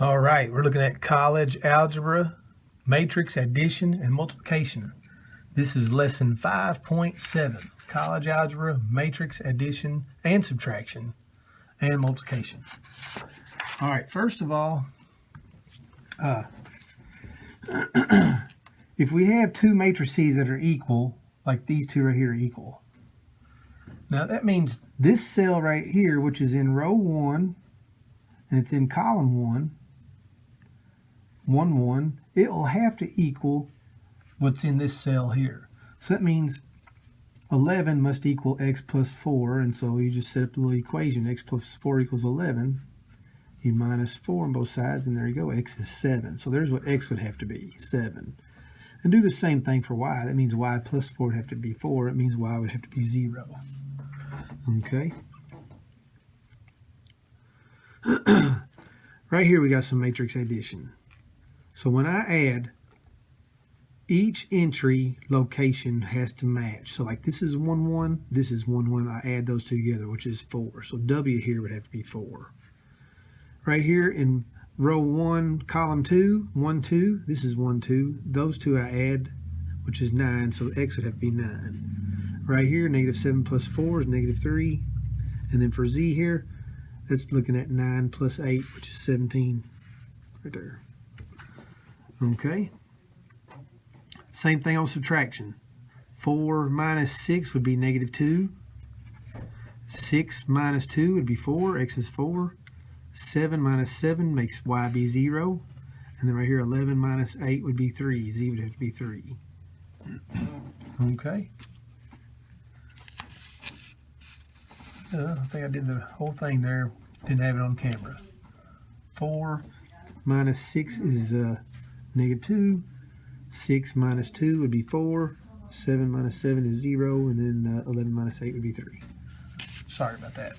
All right, we're looking at college algebra, matrix addition and multiplication. This is lesson 5.7, college algebra, matrix addition and subtraction and multiplication. All right, first of all, if we have two matrices that are equal, like these two right here are equal. Now that means this cell right here, which is in row 1, and it's in column 1, 1, 1, it will have to equal what's in this cell here. So that means 11 must equal x plus 4, and so you just set up the little equation, x plus 4 equals 11. You minus 4 on both sides, and there you go, x is 7. So there's what x would have to be, 7. And do the same thing for y. That means y plus 4 would have to be 4. It means y would have to be 0. Okay? Right here we got some matrix addition. So when I add, each entry location has to match. So like this is 1, 1, this is 1, 1. I add those two together, which is 4. So W here would have to be 4. Right here in row 1, column 2, 1, 2, this is 1, 2. Those two I add, which is 9, so x would have to be 9. Right here, negative 7 plus 4 is negative 3. And then for Z here, that's looking at 9 plus 8, which is 17 right there. Okay. Same thing on subtraction. 4 minus 6 would be negative 2. 6 minus 2 would be 4. X is 4. 7 minus 7 makes y be 0. And then right here, 11 minus 8 would be 3. Z would have to be 3. Okay. I think I did the whole thing there. Didn't have it on camera. 4 minus 6 is negative 2. 6 minus 2 would be 4. 7 minus 7 is 0. And then 11 minus 8 would be 3. Sorry about that.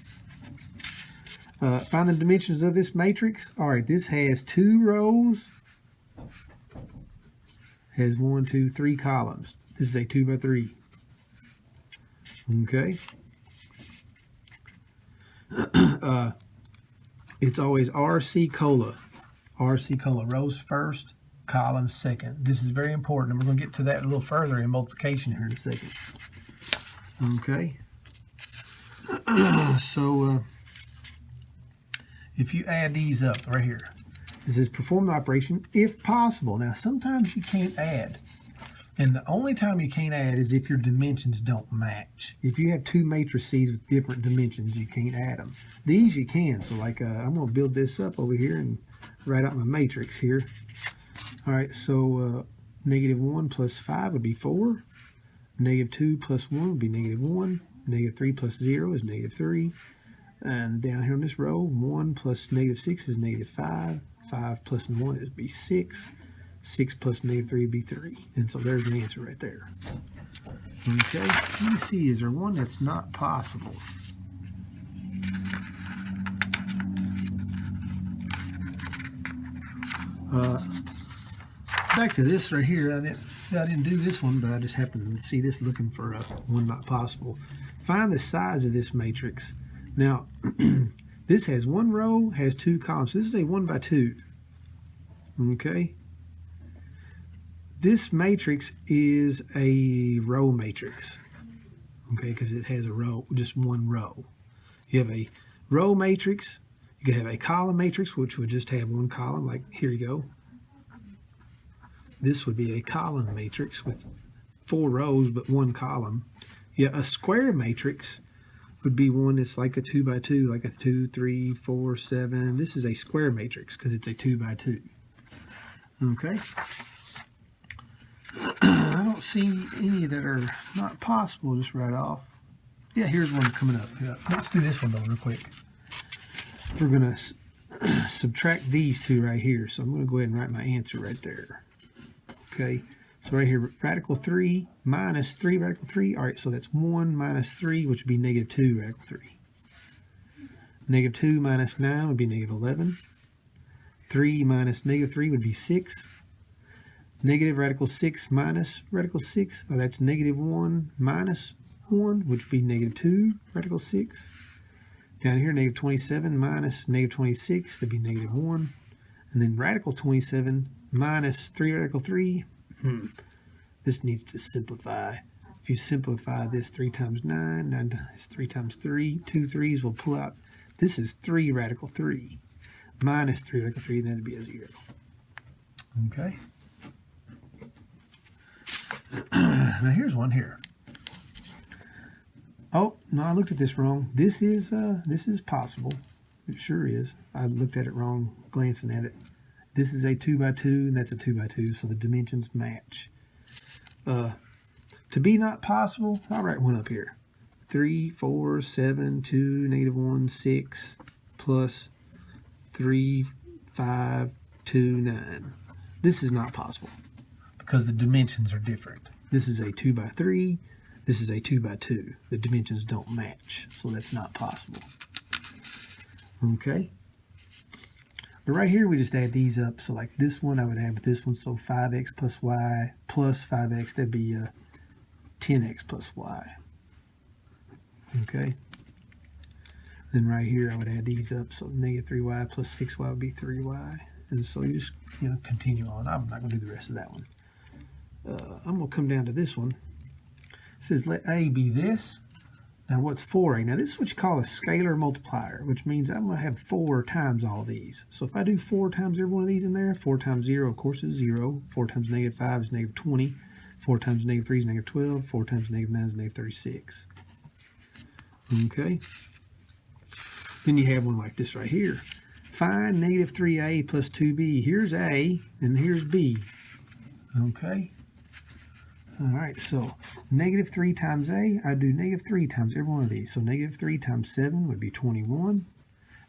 Find the dimensions of this matrix. All right, this has 2 rows. Has 1, 2, 3 columns. This is a 2 by 3. Okay. It's always RC cola. RC cola. Rows first, columns second. This is very important, and we're going to get to that a little further in multiplication here in a second. Okay. So if you add these up right here, this is perform the operation if possible. Now sometimes you can't add, and the only time you can't add is if your dimensions don't match. If you have two matrices with different dimensions, you can't add them. These you can. So like I'm going to build this up over here and write out my matrix here. All right, so negative 1 plus 5 would be 4. Negative 2 plus 1 would be negative 1. Negative 3 plus 0 is negative 3. And down here on this row, 1 plus negative 6 is negative 5. 5 plus 1 is be 6. 6 plus negative 3 would be 3. And so there's the answer right there. Okay, let me see, is there one that's not possible? Back to this right here, I didn't do this one, but I just happened to see this looking for one not possible. Find the size of this matrix. Now, this has 1 row, has 2 columns. This is a 1 by 2. Okay. This matrix is a row matrix. Okay, because it has a row, just 1 row. You have a row matrix. You could have a column matrix, which would just have 1 column. Like here you go. This would be a column matrix with 4 rows but 1 column. Yeah, a square matrix would be one that's like a 2 by 2, like a 2, 3, 4, 7. This is a square matrix because it's a 2 by 2. Okay. I don't see any that are not possible just right off. Yeah, here's one coming up. Yeah, let's do this one though real quick. We're going to subtract these two right here. So I'm going to go ahead and write my answer right there. Okay. So right here, radical 3 minus 3 radical 3. All right, so that's 1 minus 3, which would be negative 2 radical 3. Negative 2 minus 9 would be negative 11. 3 minus negative 3 would be 6. Negative radical 6 minus radical 6. Oh, that's negative 1 minus 1, which would be negative 2 radical 6. Down here, negative 27 minus negative 26, that'd be negative 1. And then radical 27 minus 3 radical 3. This needs to simplify. If you simplify this, 3 times 9, 9 is 3 times 3. 2 3s will pull out. This is 3 radical 3 minus 3 radical 3, then it'd be a 0. Okay. Now here's one here. Oh, no, I looked at this wrong. This is possible. It sure is. I looked at it wrong, glancing at it. This is a 2 by 2, and that's a 2 by 2, so the dimensions match. To be not possible, I'll write one up here. 3, 4, 7, 2, negative 1, 6, plus 3, 5, 2, 9. This is not possible because the dimensions are different. This is a 2 by 3. This is a 2 by 2. The dimensions don't match, so that's not possible. Okay. But right here, we just add these up. So like this one, I would add with this one. So 5x plus y plus 5x, that'd be 10x plus y. Okay. Then right here, I would add these up. So negative 3y plus 6y would be 3y. And so you just, continue on. I'm not going to do the rest of that one. I'm going to come down to this one. It says let a be this. Now what's 4a? Now this is what you call a scalar multiplier, which means I'm going to have 4 times all these. So if I do 4 times every one of these in there, 4 times 0, of course, is 0. 4 times negative 5 is negative 20. 4 times negative 3 is negative 12. 4 times negative 9 is negative 36. Okay. Then you have one like this right here. Find negative 3a plus 2b. Here's a, and here's b. Okay. All right, so negative 3 times a, I do negative 3 times every one of these. So negative 3 times 7 would be 21.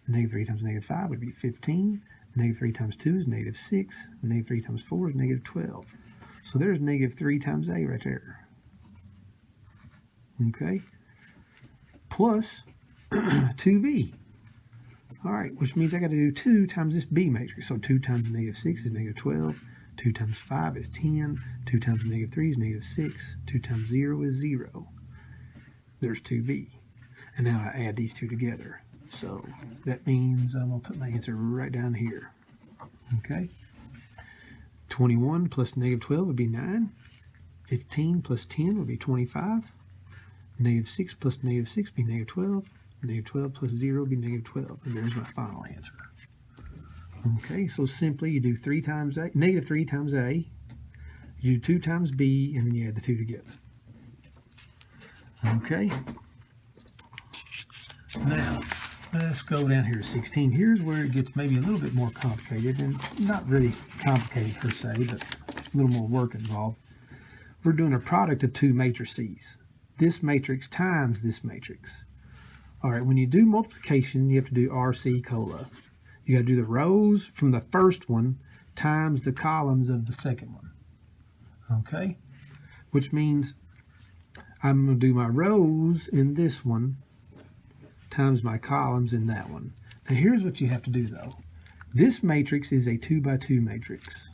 Negative 3 times negative 5 would be 15. Negative 3 times 2 is negative 6. Negative 3 times 4 is negative 12. So there's negative 3 times a right there. Okay. Plus 2b. All right, which means I got to do 2 times this b matrix. So 2 times negative 6 is negative 12. 2 times 5 is 10. 2 times negative 3 is negative 6. 2 times 0 is 0. There's 2b. And now I add these two together. So that means I'm going to put my answer right down here. Okay. 21 plus negative 12 would be 9. 15 plus 10 would be 25. Negative 6 plus negative 6 would be negative 12. Negative 12 plus 0 would be negative 12. And there's my final answer. Okay, so simply you do 3 times a, negative 3 times a, you do 2 times b, and then you add the two together. Okay. Now, let's go down here to 16. Here's where it gets maybe a little bit more complicated, and not really complicated per se, but a little more work involved. We're doing a product of 2 matrices. This matrix times this matrix. All right, when you do multiplication, you have to do RC cola. You got to do the rows from the first one times the columns of the second one. Okay? Which means I'm going to do my rows in this one times my columns in that one. Now here's what you have to do though. This matrix is a 2 by 2 matrix.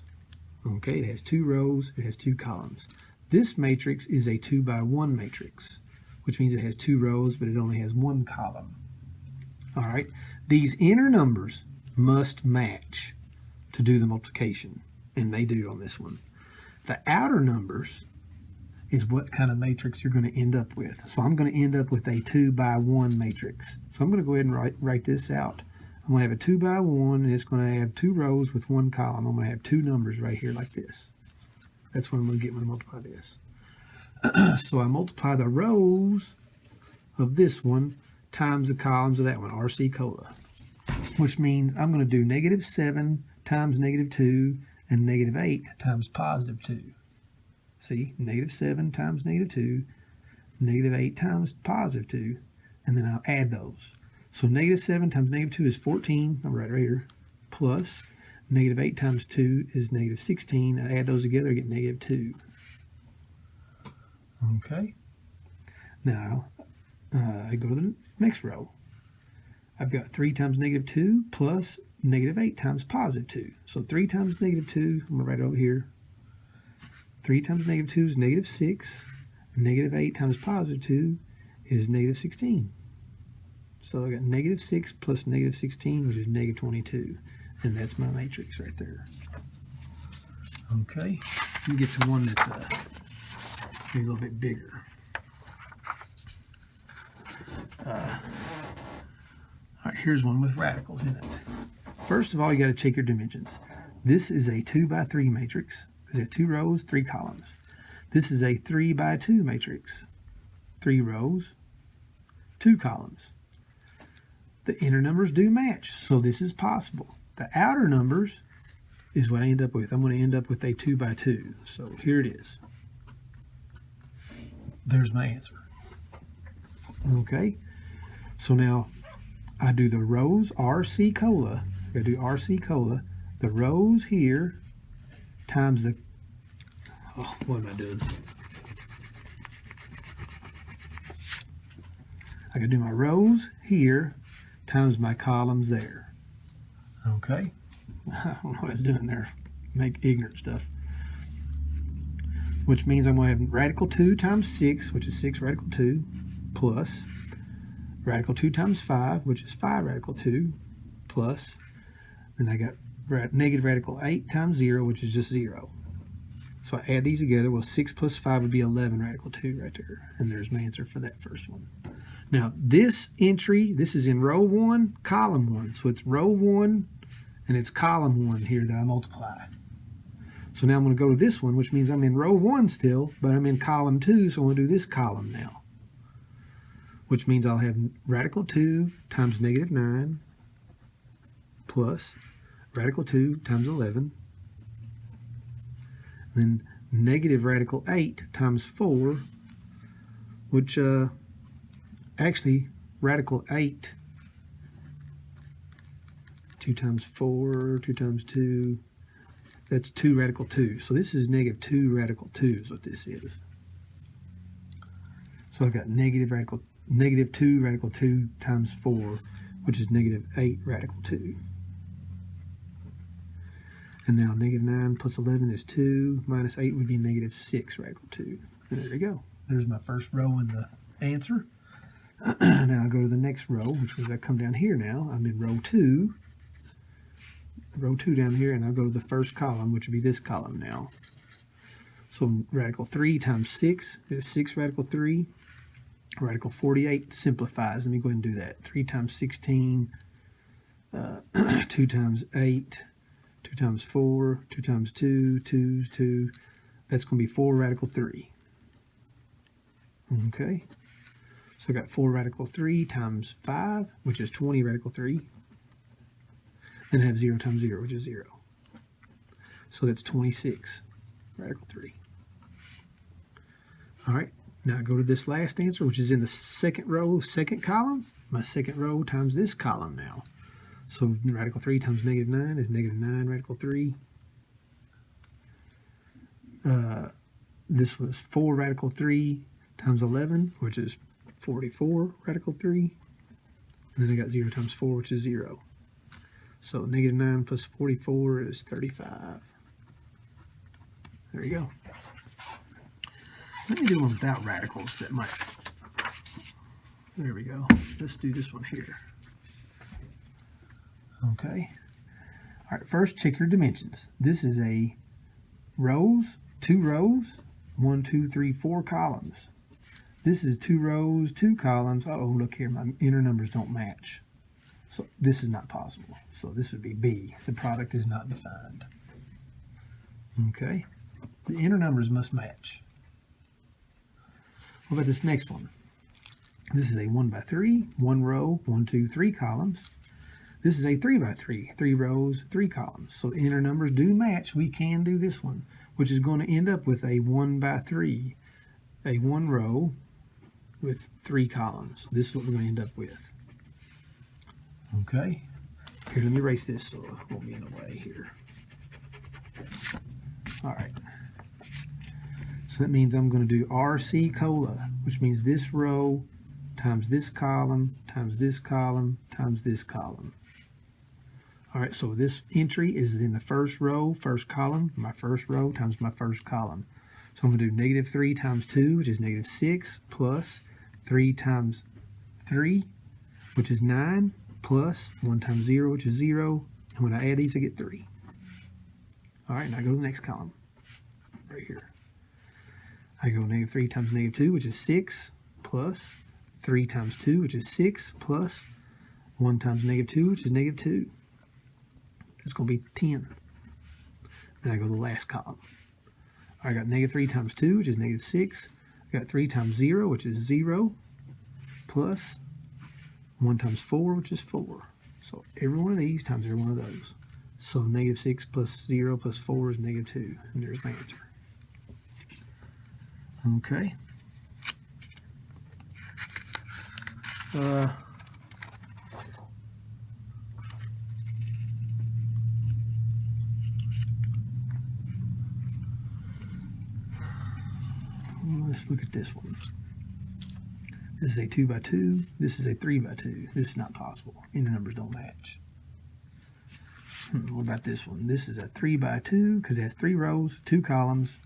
Okay, it has 2 rows, it has 2 columns. This matrix is a 2 by 1 matrix, which means it has 2 rows, but it only has 1 column. All right, these inner numbers must match to do the multiplication, and they do on this one. The outer numbers is what kind of matrix you're going to end up with. So I'm going to end up with a 2 by 1 matrix. So I'm going to go ahead and write this out. I'm going to have a 2 by 1, and it's going to have 2 rows with 1 column. I'm going to have 2 numbers right here like this. That's what I'm going to get when I multiply this. So I multiply the rows of this one times the columns of that one, RC cola. Which means I'm going to do negative 7 times negative 2 and negative 8 times positive 2. See, negative 7 times negative 2, negative 8 times positive 2, and then I'll add those. So negative 7 times negative 2 is 14, I'll write right here, plus negative 8 times 2 is negative 16. I add those together, I get negative 2. Okay. Now, I go to the next row. I've got 3 times negative 2 plus negative 8 times positive 2. So 3 times negative 2, I'm going to write it over here. 3 times negative 2 is negative 6. Negative 8 times positive 2 is negative 16. So I got negative 6 plus negative 16, which is negative 22. And that's my matrix right there. Okay, let me get to one that's maybe a little bit bigger. All right, here's one with radicals in it. First of all, you got to check your dimensions. This is a 2 by 3 matrix. Is it 2 rows, 3 columns? This is a 3 by 2 matrix. 3 rows, 2 columns. The inner numbers do match, so this is possible. The outer numbers is what I end up with. I'm going to end up with a 2 by 2. So here it is. There's my answer. Okay, so now I do the rows RC cola. I do RC cola. The rows here times the, oh, what am I doing? I can do my rows here times my columns there. Okay, I don't know what I was doing there. Make ignorant stuff. Which means I'm going to have radical 2 times 6, which is 6 radical 2, plus radical 2 times 5, which is 5 radical 2, plus, then I got negative radical 8 times 0, which is just 0. So I add these together. Well, 6 plus 5 would be 11 radical 2 right there. And there's my answer for that first one. Now, this entry, this is in row 1, column 1. So it's row 1, and it's column 1 here that I multiply. So now I'm going to go to this one, which means I'm in row 1 still, but I'm in column 2, so I'm going to do this column now. Which means I'll have radical 2 times negative 9 plus radical 2 times 11. Then negative radical 8 times 4, which actually radical 8, 2 times 4, 2 times 2, that's 2 radical 2. So this is negative 2 radical 2 is what this is. So I've got negative 2 radical 2 times 4, which is negative 8 radical 2. And now negative 9 plus 11 is 2, minus 8 would be negative 6 radical 2. And there we go. There's my first row in the answer. Now I go to the next row, which means I come down here now. I'm in row 2. Row 2 down here, and I'll go to the first column, which would be this column now. So radical 3 times 6 is 6 radical 3. Radical 48 simplifies. Let me go ahead and do that. 3 times 16, 2 times 8, 2 times 4, 2 times 2, 2. That's going to be 4 radical 3. Okay. So I got 4 radical 3 times 5, which is 20 radical 3. Then I have 0 times 0, which is 0. So that's 26 radical 3. All right, now I go to this last answer, which is in the second row, second column. My second row times this column now. So radical 3 times negative 9 is negative 9 radical 3. This was 4 radical 3 times 11, which is 44 radical 3. And then I got 0 times 4, which is 0. So negative 9 plus 44 is 35. There you go. Let me do one without radicals that might. There we go. Let's do this one here. Okay. All right, first check your dimensions. This is a rows, 2 rows, 1, 2, 3, 4 columns. This is 2 rows, 2 columns. Uh-oh, look here, my inner numbers don't match. So this is not possible. So this would be B. The product is not defined. Okay. The inner numbers must match. What about this next one? This is a 1 by 3, 1 row, 1, 2, 3 columns. This is a 3 by 3, 3 rows, 3 columns. So the inner numbers do match. We can do this one, which is going to end up with a 1 by 3, a 1 row with 3 columns. This is what we're going to end up with. Okay, here, let me erase this so it won't be in the way here. All right, so that means I'm going to do RC cola, which means this row times this column times this column times this column. All right, so this entry is in the first row, first column, my first row times my first column. So I'm going to do negative 3 times 2, which is negative 6, plus 3 times 3, which is 9, plus 1 times 0, which is 0, And when I add these, I get 3. All right, now I go to the next column, right here. I go -3 times -2, which is 6, plus 3 times 2, which is 6, plus 1 times -2, which is -2. It's going to be 10. Then I go to the last column. I got -3 times 2, which is -6. I got 3 times 0, which is 0, plus 1 times 4, which is 4. So every one of these times every one of those. So -6 plus 0 plus 4 is -2. And there's my answer. Okay. Let's look at this one. This is a 2 by 2. This is a 3 by 2. This is not possible. And the numbers don't match. What about this one? This is a 3 by 2 because it has 3 rows, 2 columns.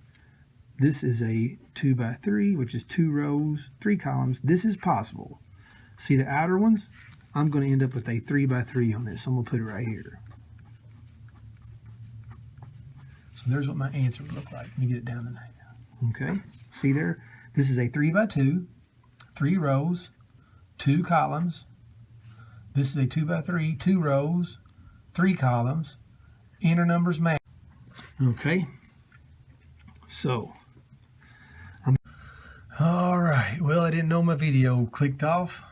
This is a 2 by 3, which is 2 rows, 3 columns. This is possible. See the outer ones? I'm going to end up with a 3 by 3 on this. So I'm going to put it right here. So there's what my answer would look like. Let me get it down to there. Okay. See there? This is a 3 by 2, 3 rows, 2 columns. This is a 2 by 3, 2 rows, 3 columns. Inner numbers match. Okay. So, all right. Well, I didn't know my video clicked off,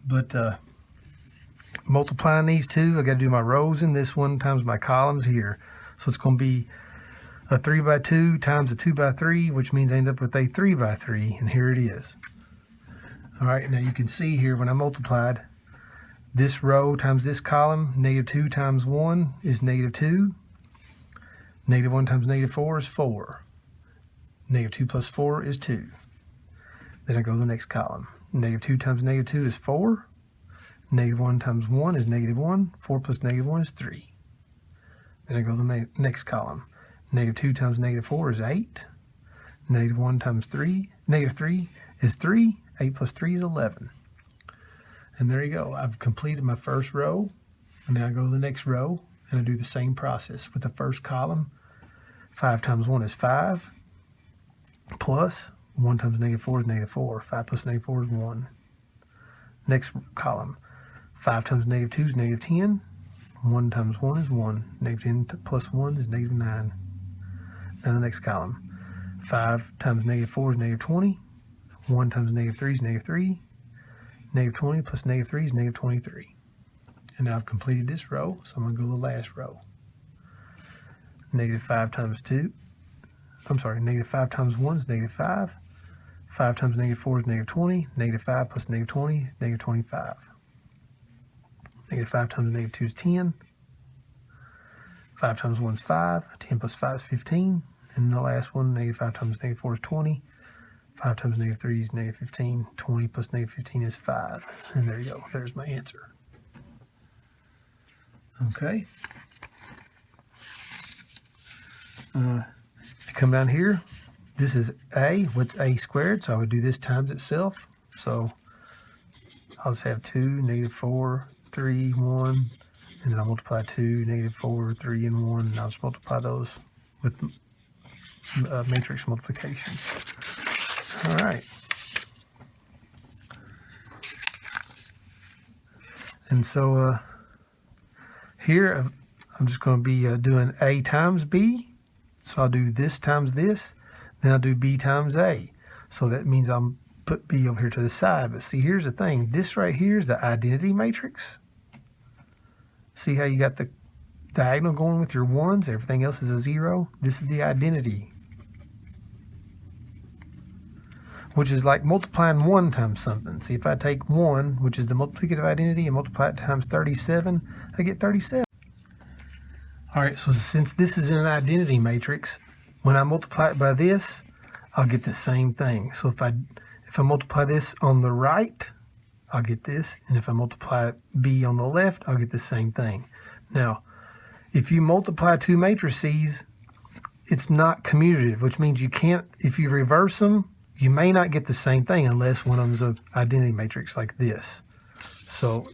but multiplying these two, I got to do my rows in this one times my columns here. So it's going to be a 3 by 2 times a 2 by 3, which means I end up with a 3 by 3, and here it is. All right, now you can see here when I multiplied this row times this column, -2 times 1 is -2. -1 times -4 is 4. -2 plus 4 is 2. Then I go to the next column. -2 times -2 is 4. -1 times 1 is -1. 4 plus -1 is 3. Then I go to the next column. -2 times -4 is 8. -1 times 3, -3 is 3. 8 plus 3 is 11. And there you go. I've completed my first row. And now I go to the next row and I do the same process with the first column. 5 times 1 is 5. Plus 1 times -4 is -4. 5 plus -4 is 1. Next column. 5 times -2 is -10. 1 times 1 is 1. -10 plus 1 is -9. Now the next column. 5 times -4 is -20. 1 times -3 is -3. -20 plus -3 is -23. And now I've completed this row, so I'm going to go to the last row. -5 times 2. I'm sorry, -5 times 1 is -5. 5 times -4 is -20. -5 plus -20 is -25. -5 times -2 is 10. 5 times 1 is 5. 10 plus 5 is 15. And the last one, -5 times -4 is 20. 5 times -3 is -15. 20 plus -15 is 5. And there you go. There's my answer. Okay. If you come down here, this is a. What's a squared? So I would do this times itself. So I'll just have 2, -4, 3, 1. And then I'll multiply 2, -4, 3, and 1. And I'll just multiply those with matrix multiplication. All right. And so here I'm just going to be doing A times B. So I'll do this times this. Then I'll do B times A. So that means I'll put B over here to the side. But see, here's the thing. This right here is the identity matrix. See how you got the diagonal going with your ones? Everything else is a 0. This is the identity, which is like multiplying 1 times something. See, if I take 1, which is the multiplicative identity, and multiply it times 37, I get 37. All right, so since this is an identity matrix, when I multiply it by this, I'll get the same thing. So if I multiply this on the right, I'll get this. And if I multiply B on the left, I'll get the same thing. Now, if you multiply two matrices, it's not commutative, which means you can't, if you reverse them, you may not get the same thing unless one of them is an identity matrix like this. So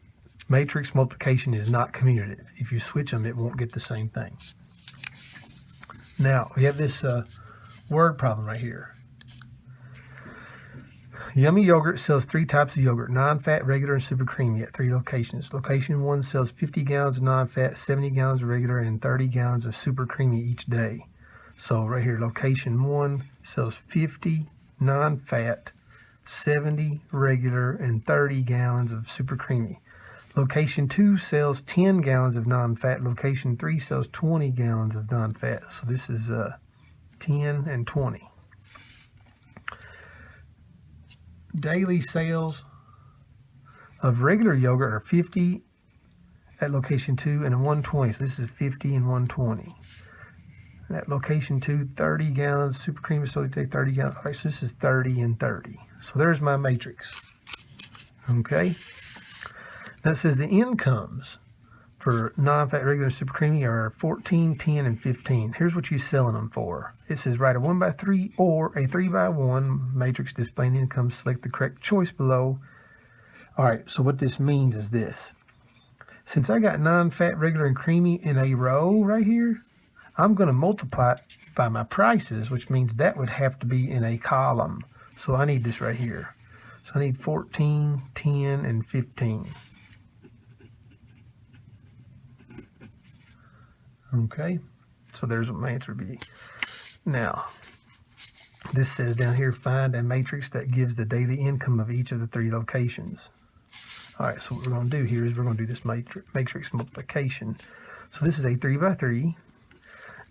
Matrix multiplication is not commutative. If you switch them, it won't get the same thing. Now, we have this word problem right here. Yummy Yogurt sells 3 types of yogurt, non-fat, regular, and super creamy at 3 locations. Location 1 sells 50 gallons of non-fat, 70 gallons of regular, and 30 gallons of super creamy each day. So right here, location 1 sells 50 non-fat, 70 regular, and 30 gallons of super creamy. Location 2 sells 10 gallons of non-fat. Location 3 sells 20 gallons of non-fat. So this is 10 and 20. Daily sales of regular yogurt are 50 at location 2 and 120. So this is 50 and 120. At location 2, 30 gallons super creamy, so we take 30 gallons. All right, so this is 30 and 30. So there's my matrix. Okay. That says the incomes for non-fat, regular, super creamy are 14, 10, and 15. Here's what you're selling them for. It says write a 1x3 or a 3x1 matrix displaying income. Select the correct choice below. All right, so what this means is this. Since I got non-fat, regular, and creamy in a row right here, I'm going to multiply it by my prices, which means that would have to be in a column. So I need this right here. So I need 14, 10, and 15. Okay, so there's what my answer would be. Now, this says down here, find a matrix that gives the daily income of each of the 3 locations. All right, so what we're going to do here is we're going to do this matrix multiplication. So this is a 3x3.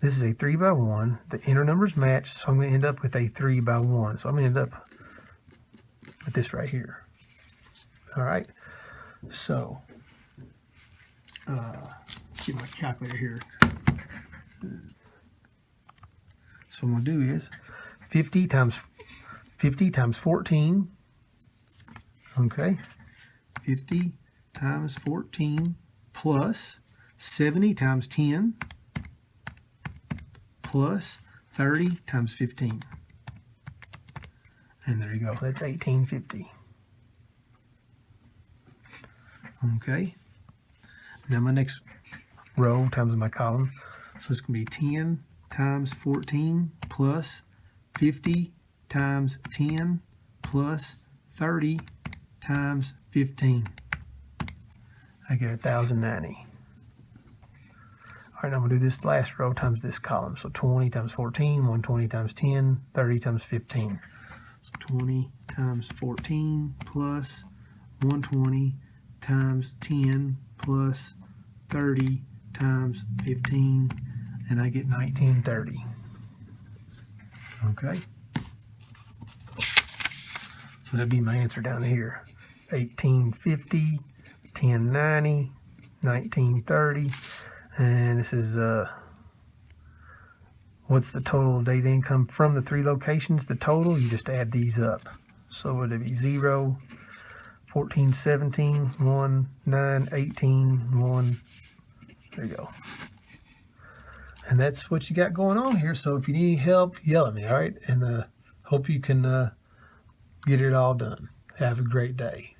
This is a 3x1. The inner numbers match, so I'm going to end up with a 3x1. So I'm going to end up with this right here. All right, so get my calculator here. So what I'm going to do is 50 times 14. Okay, 50 times 14 plus 70 times 10 plus 30 times 15. And there you go. That's 1850. Okay. Now my next row times my column. So it's going to be 10 times 14 plus 50 times 10 plus 30 times 15. I get 1090. All right, I'm going to do this last row times this column. So 20 times 14, 120 times 10, 30 times 15. So 20 times 14 plus 120 times 10 plus 30 times 15, and I get 1930. Okay. So that'd be my answer down here. 1850, 1090, 1930. And this is what's the total daily income from the 3 locations? The total, you just add these up. So would it be 0, 14, 17, 1, 9, 18, 1. There you go. And that's what you got going on here. So if you need help, yell at me, all right? And hope you can get it all done. Have a great day.